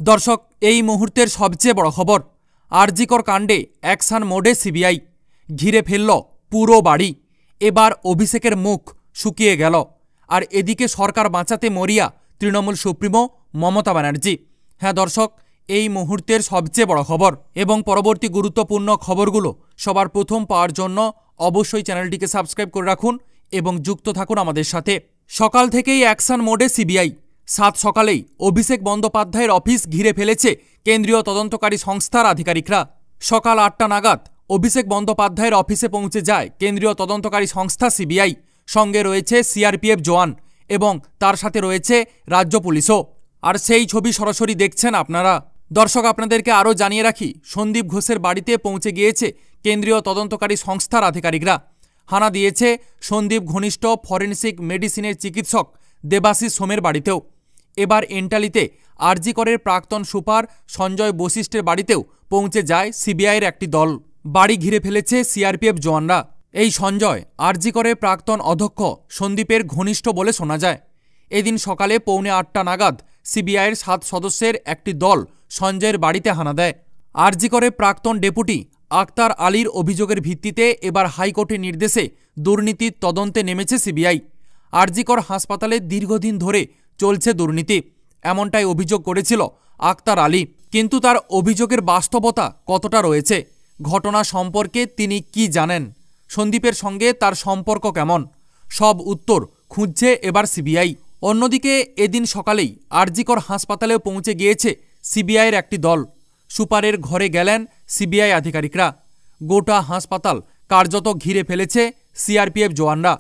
দর্শক, এই মুহূর্তের সবচেয়ে বড় খবর, আরজিকর কাণ্ডে অ্যাকশন মোডে সিবিআই। ঘিরে ফেলল পুরো বাড়ি। এবার অভিষেকের মুখ শুকিয়ে গেল। আর এদিকে সরকার বাঁচাতে মরিয়া তৃণমূল সুপ্রিমো মমতা ব্যানার্জি। হ্যাঁ দর্শক, এই মুহূর্তের সবচেয়ে বড় খবর এবং পরবর্তী গুরুত্বপূর্ণ খবরগুলো সবার প্রথম পাওয়ার জন্য অবশ্যই চ্যানেলটিকে সাবস্ক্রাইব করে রাখুন এবং যুক্ত থাকুন আমাদের সাথে। সকাল থেকেই অ্যাকশন মোডে সিবিআই। সাত সকালেই অভিষেক বন্দ্যোপাধ্যায়ের অফিস ঘিরে ফেলেছে কেন্দ্রীয় তদন্তকারী সংস্থার আধিকারিকরা। সকাল ৮টা নাগাদ অভিষেক বন্দ্যোপাধ্যায়ের অফিসে পৌঁছে যায় কেন্দ্রীয় তদন্তকারী সংস্থা সিবিআই। সঙ্গে রয়েছে সিআরপিএফ জওয়ান এবং তার সাথে রয়েছে রাজ্য পুলিশও। আর সেই ছবি সরাসরি দেখছেন আপনারা। দর্শক, আপনাদেরকে আরও জানিয়ে রাখি, সন্দীপ ঘোষের বাড়িতে পৌঁছে গিয়েছে কেন্দ্রীয় তদন্তকারী সংস্থার আধিকারিকরা। হানা দিয়েছে সন্দীপ ঘনিষ্ঠ ফরেনসিক মেডিসিনের চিকিৎসক দেবাশিস সোমের বাড়িতেও। এবার এন্টালিতে আরজিকরের প্রাক্তন সুপার সঞ্জয় বশিষ্ঠের বাড়িতেও পৌঁছে যায় সিবিআইয়ের একটি দল। বাড়ি ঘিরে ফেলেছে সিআরপিএফ জওয়ানরা। এই সঞ্জয় আরজিকরের প্রাক্তন অধ্যক্ষ সন্দীপের ঘনিষ্ঠ বলে শোনা যায়। এদিন সকালে 8:45 নাগাদ সিবিআইয়ের 7 সদস্যের একটি দল সঞ্জয়ের বাড়িতে হানা দেয়। আরজিকরের প্রাক্তন ডেপুটি আক্তার আলীর অভিযোগের ভিত্তিতে এবার হাইকোর্টের নির্দেশে দুর্নীতির তদন্তে নেমেছে সিবিআই। আরজিকর হাসপাতালে দীর্ঘদিন ধরে চলছে দুর্নীতি, এমনটাই অভিযোগ করেছিল আক্তার আলী। কিন্তু তার অভিযোগের বাস্তবতা কতটা রয়েছে, ঘটনা সম্পর্কে তিনি কি জানেন, সন্দীপের সঙ্গে তার সম্পর্ক কেমন, সব উত্তর খুঁজছে এবার সিবিআই। অন্যদিকে এদিন সকালেই আরজিকর হাসপাতালেও পৌঁছে গিয়েছে সিবিআইয়ের একটি দল। সুপারের ঘরে গেলেন সিবিআই আধিকারিকরা। গোটা হাসপাতাল কার্যত ঘিরে ফেলেছে সিআরপিএফ জওয়ানরা।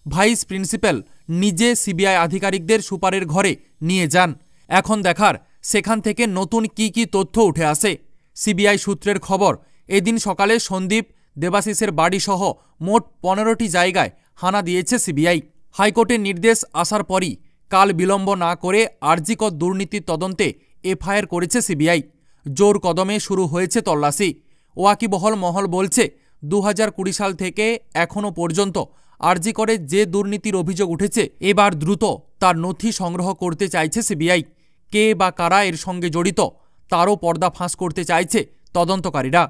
ভাইস প্রিন্সিপাল নিজে সিবিআই আধিকারিকদের সুপারের ঘরে নিয়ে যান। এখন দেখার সেখান থেকে নতুন কি তথ্য উঠে আসে। সিবিআই সূত্রের খবর, এদিন সকালে সন্দীপ দেবাশিসের বাড়িসহ মোট 15টি জায়গায় হানা দিয়েছে সিবিআই। হাইকোর্টের নির্দেশ আসার পরই কাল বিলম্ব না করে আরজিকর দুর্নীতির তদন্তে এফআইআর করেছে সিবিআই। জোর কদমে শুরু হয়েছে তল্লাশি। ওয়াকিবহল মহল বলছে, 2020 সাল থেকে এখনও পর্যন্ত আরজিকরে যে দুর্নীতির অভিযোগ উঠেছে, এবার দ্রুত তার নথি সংগ্রহ করতে চাইছে সিবিআই। কে বা কারা এর সঙ্গে জড়িত তারও পর্দাফাঁস করতে চাইছে তদন্তকারীরা।